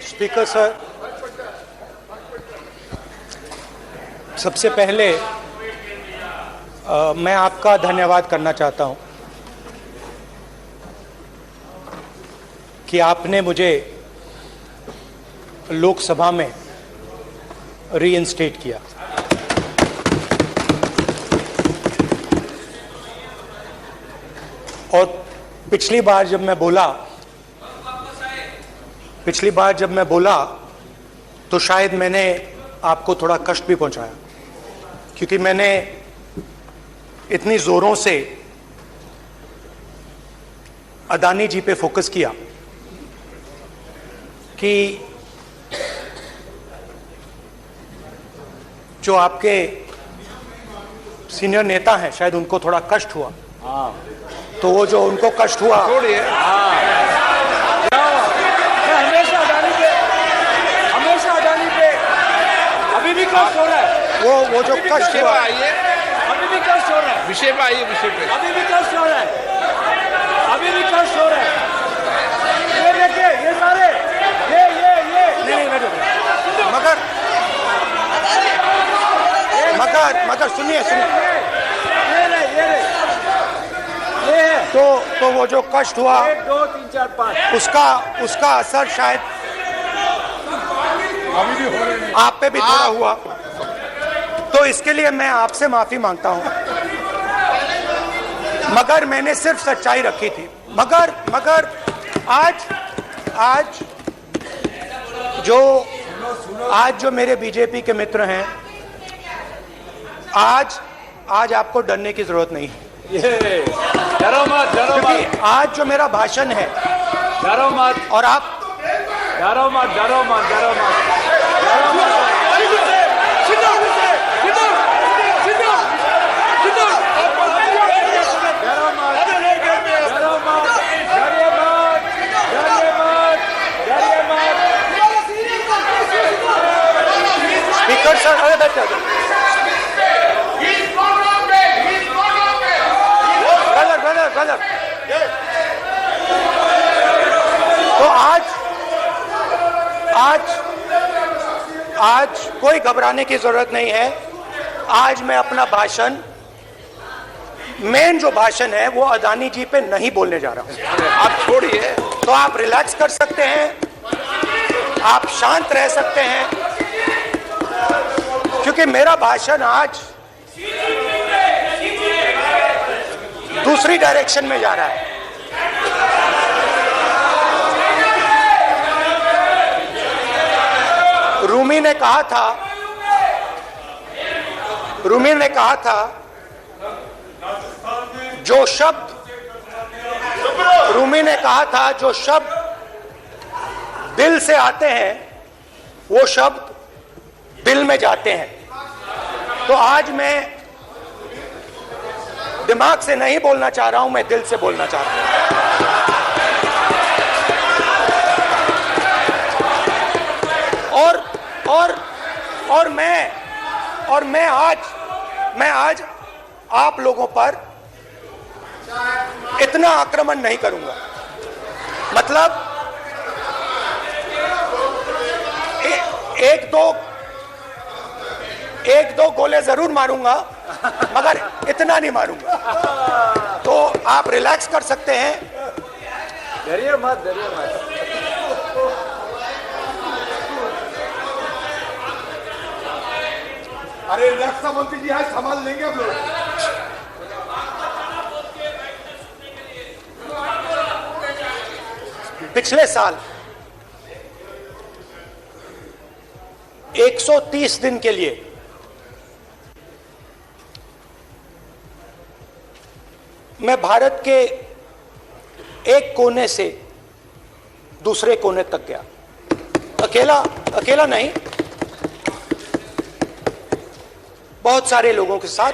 Speaker sir, सबसे पहले मैं आपका धन्यवाद करना चाहता हूं कि आपने मुझे लोकसभा में रीइंस्टेट किया। और पिछली बार जब मैं बोला तो शायद मैंने आपको थोड़ा कष्ट भी पहुंचाया, क्योंकि मैंने इतनी जोरों से अदानी जी पे फोकस किया कि जो आपके सीनियर नेता हैं शायद उनको थोड़ा कष्ट हुआ। तो वो जो उनको कष्ट हुआ, हमेशा अदानी पे अभी भी कष्ट हो रहा है। वो जो कष्ट हुआ, अभी भी कष्ट हो रहा है। विषय पे आइए, विषय पे। अभी भी कष्ट हो रहा है, अभी भी कष्ट हो रहा है। ये देखिए, ये सारे नहीं मगर सुनिए तो वो जो कष्ट हुआ 1 2 3 4 5 उसका असर शायद आप पे भी थोड़ा हुआ। तो इसके लिए मैं आपसे माफी मांगता हूं, मगर मैंने सिर्फ सच्चाई रखी थी। मगर आज जो मेरे बीजेपी के मित्र हैं, आज आपको डरने की जरूरत नहीं है। डरो मत, क्योंकि आज जो मेरा भाषण है, डरो मत, और आप डरो मत। स्पीकर सर, अरे बैठ जाओ। ब्रदर तो आज कोई घबराने की जरूरत नहीं है। आज मैं अपना भाषण, मेन जो भाषण है वो अदानी जी पे नहीं बोलने जा रहा हूं। आप छोड़िए, तो आप रिलैक्स कर सकते हैं, आप शांत रह सकते हैं, क्योंकि मेरा भाषण आज दूसरी डायरेक्शन में जा रहा है। रूमी ने कहा था जो शब्द दिल से आते हैं वो शब्द दिल में जाते हैं। तो आज मैं दिमाग से नहीं बोलना चाह रहा हूं, मैं दिल से बोलना चाह रहा हूं। और मैं आज आप लोगों पर इतना आक्रमण नहीं करूंगा। मतलब एक दो गोले जरूर मारूंगा, मगर इतना नहीं मारूंगा। तो आप रिलैक्स कर सकते हैं। डरिए मत। अरे रक्षा मंत्री जी है, संभाल लेंगे हम लोग। पिछले साल 130 दिन के लिए मैं भारत के एक कोने से दूसरे कोने तक गया, अकेला नहीं, बहुत सारे लोगों के साथ।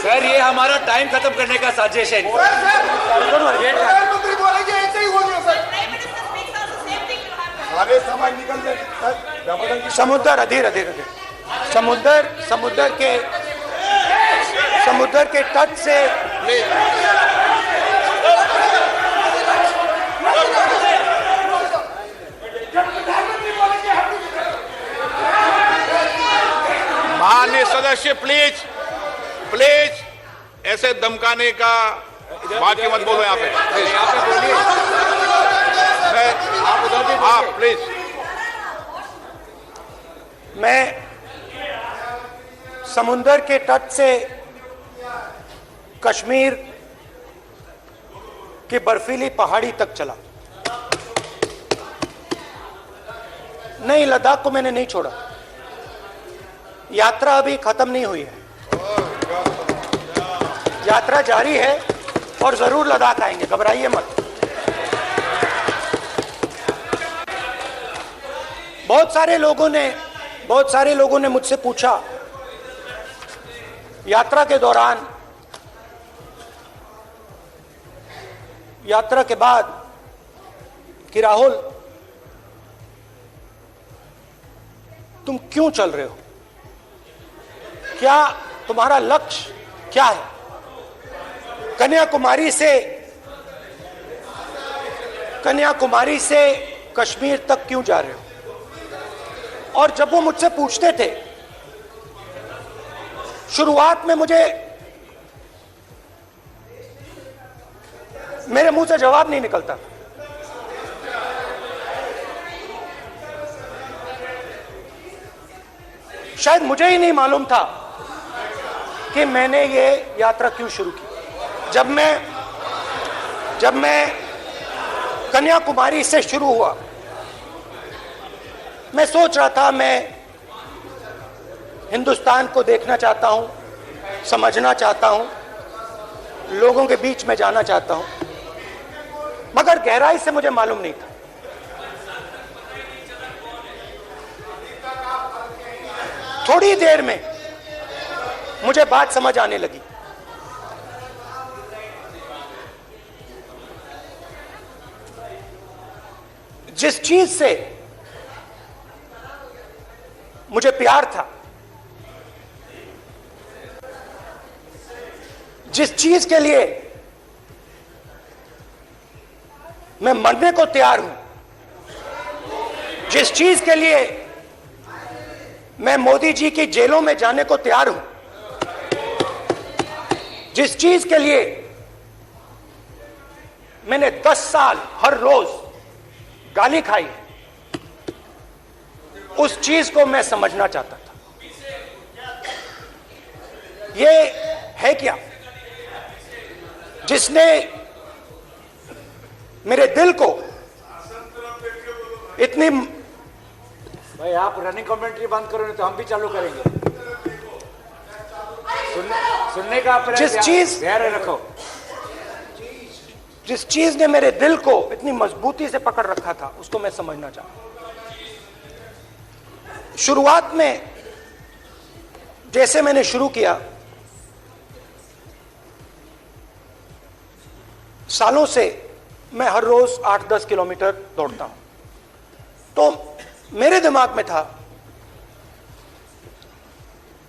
सर, ये हमारा टाइम खत्म करने का साजिश है। सारे समय निकल गए। समुद्र अधीर अधीर अधीर समुद्र के तट से माननीय सदस्य प्लीज प्लीज ऐसे धमकाने का वाक्य मत बोलो यहाँ पे प्लीज। आप प्लीज। मैं समुद्र के तट से कश्मीर की बर्फीली पहाड़ी तक चला। नहीं, लद्दाख को मैंने नहीं छोड़ा। यात्रा अभी खत्म नहीं हुई है, यात्रा जारी है और जरूर लद्दाख आएंगे, घबराइए मत। बहुत सारे लोगों ने मुझसे पूछा यात्रा के दौरान, यात्रा के बाद कि राहुल तुम क्यों चल रहे हो, क्या तुम्हारा लक्ष्य क्या है, कन्याकुमारी से कश्मीर तक क्यों जा रहे हो। और जब वो मुझसे पूछते थे, शुरुआत में मेरे मुंह से जवाब नहीं निकलता। शायद मुझे ही नहीं मालूम था कि मैंने ये यात्रा क्यों शुरू की। जब मैं कन्याकुमारी से शुरू हुआ, मैं सोच रहा था मैं हिंदुस्तान को देखना चाहता हूं, समझना चाहता हूं, लोगों के बीच में जाना चाहता हूं, मगर गहराई से मुझे मालूम नहीं था। थोड़ी देर में मुझे बात समझ आने लगी। जिस चीज से मुझे प्यार था, जिस चीज के लिए मैं मरने को तैयार हूं, जिस चीज के लिए मैं मोदी जी की जेलों में जाने को तैयार हूं, जिस चीज के लिए मैंने 10 साल हर रोज गाली खाई, उस चीज को मैं समझना चाहता था। ये है क्या जिसने मेरे दिल को इतनी। भाई आप रनिंग कमेंट्री बंद करो, नहीं तो हम भी चालू करेंगे। सुनने का जिस चीज ने मेरे दिल को इतनी मजबूती से पकड़ रखा था, उसको मैं समझना चाहता। शुरुआत में जैसे मैंने शुरू किया, सालों से मैं हर रोज 8-10 किलोमीटर दौड़ता हूं, तो मेरे दिमाग में था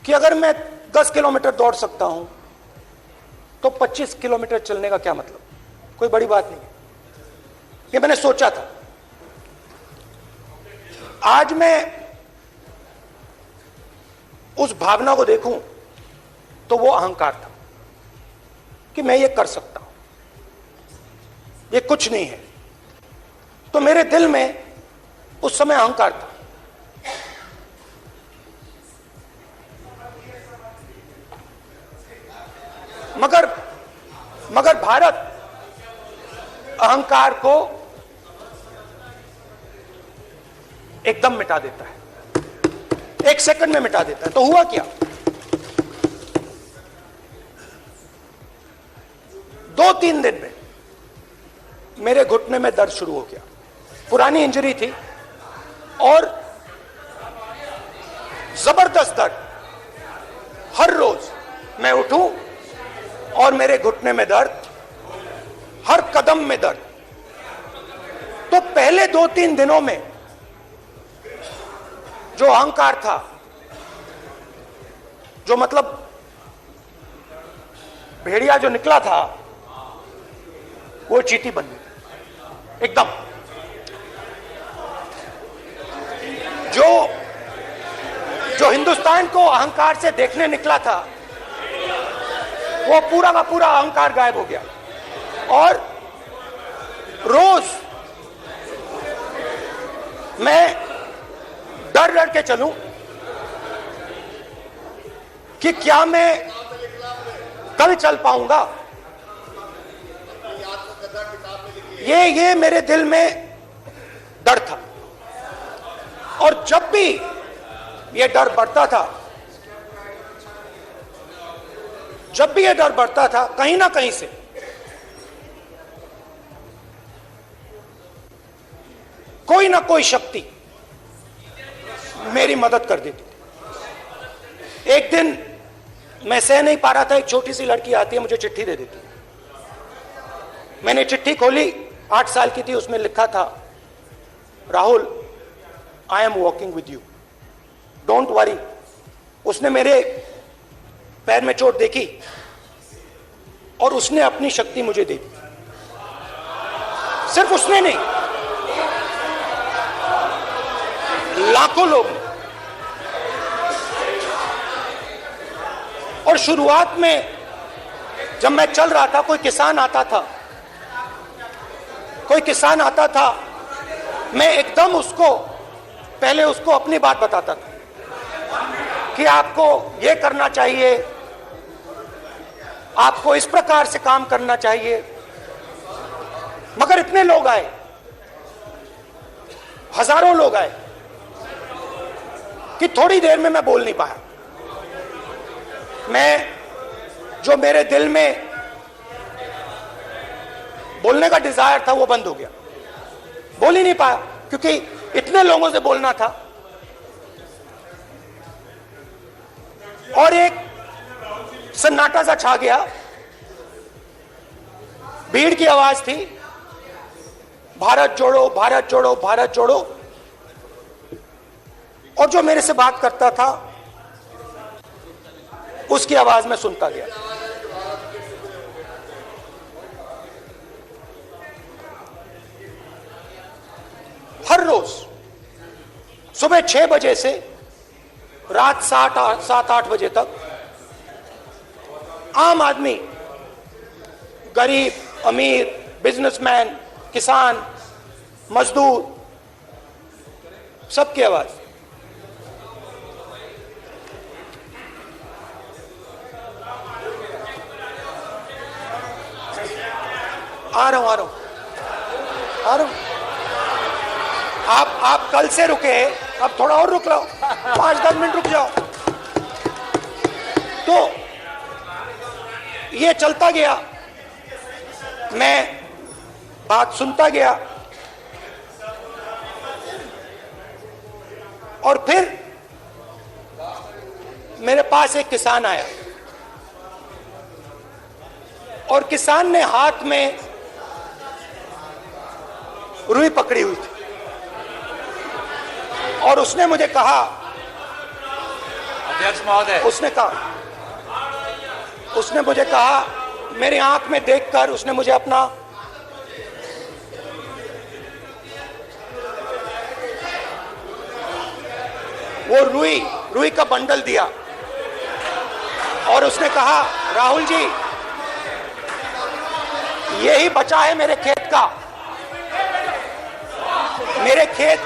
कि अगर मैं 10 किलोमीटर दौड़ सकता हूं तो 25 किलोमीटर चलने का क्या मतलब, कोई बड़ी बात नहीं। ये मैंने सोचा था। आज मैं उस भावना को देखूं तो वो अहंकार था कि मैं ये कर सकता हूं, ये कुछ नहीं है। तो मेरे दिल में उस समय अहंकार था। मगर भारत अहंकार को एकदम मिटा देता है, 1 सेकंड में मिटा देता है। तो हुआ क्या, 2-3 दिन में मेरे घुटने में दर्द शुरू हो गया। पुरानी इंजरी थी और जबरदस्त दर्द। हर रोज मैं उठूं और मेरे घुटने में दर्द, हर कदम में दर्द। तो पहले 2-3 दिनों में जो अहंकार था, जो मतलब भेड़िया जो निकला था, वो चींटी बन गई एकदम। जो हिंदुस्तान को अहंकार से देखने निकला था, वो पूरा का पूरा अहंकार गायब हो गया। और रोज मैं डर डर के चलूं कि क्या मैं कल चल पाऊंगा। ये मेरे दिल में डर था। और जब भी ये डर बढ़ता था, कहीं ना कहीं से कोई ना कोई शक्ति मेरी मदद कर देती थी। एक दिन मैं सह नहीं पा रहा था, एक छोटी सी लड़की आती है, मुझे चिट्ठी दे देती। मैंने चिट्ठी खोली, 8 साल की थी, उसमें लिखा था, Rahul, I am walking with you, don't worry. उसने मेरे पैर में चोट देखी और उसने अपनी शक्ति मुझे दे दी। सिर्फ उसने नहीं, लाखों लोग। और शुरुआत में जब मैं चल रहा था, कोई किसान आता था, मैं एकदम पहले उसको अपनी बात बताता था कि आपको ये करना चाहिए, आपको इस प्रकार से काम करना चाहिए। मगर इतने लोग आए, हजारों लोग आए, कि थोड़ी देर में मैं बोल नहीं पाया। जो मेरे दिल में बोलने का डिजायर था, वो बंद हो गया। बोल ही नहीं पाया, क्योंकि इतने लोगों से बोलना था। और एक सन्नाटा सा छा गया, भीड़ की आवाज थी, भारत जोड़ो, भारत जोड़ो, भारत जोड़ो। और जो मेरे से बात करता था, उसकी आवाज में सुनता गया। हर रोज सुबह 6 बजे से रात 7-8 बजे तक आम आदमी, गरीब, अमीर, बिजनेसमैन, किसान, मजदूर, सबकी आवाज। आ रहा हूं। आप कल से रुके, अब थोड़ा और रुक लो, 5-10 मिनट रुक जाओ। तो ये चलता गया, मैं बात सुनता गया। और फिर मेरे पास एक किसान आया, और किसान ने हाथ में रुई पकड़ी हुई थी, और उसने मुझे कहा, अध्यक्ष महोदय, उसने मुझे कहा, मेरी आंख में देखकर उसने मुझे अपना वो रुई का बंडल दिया, और उसने कहा, राहुल जी, यही बचा है मेरे खेत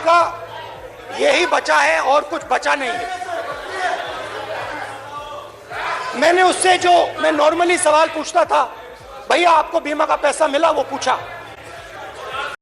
का यही बचा है, और कुछ बचा नहीं है। मैंने उससे, जो मैं नॉर्मली सवाल पूछता था, भैया आपको बीमा का पैसा मिला, वो पूछा।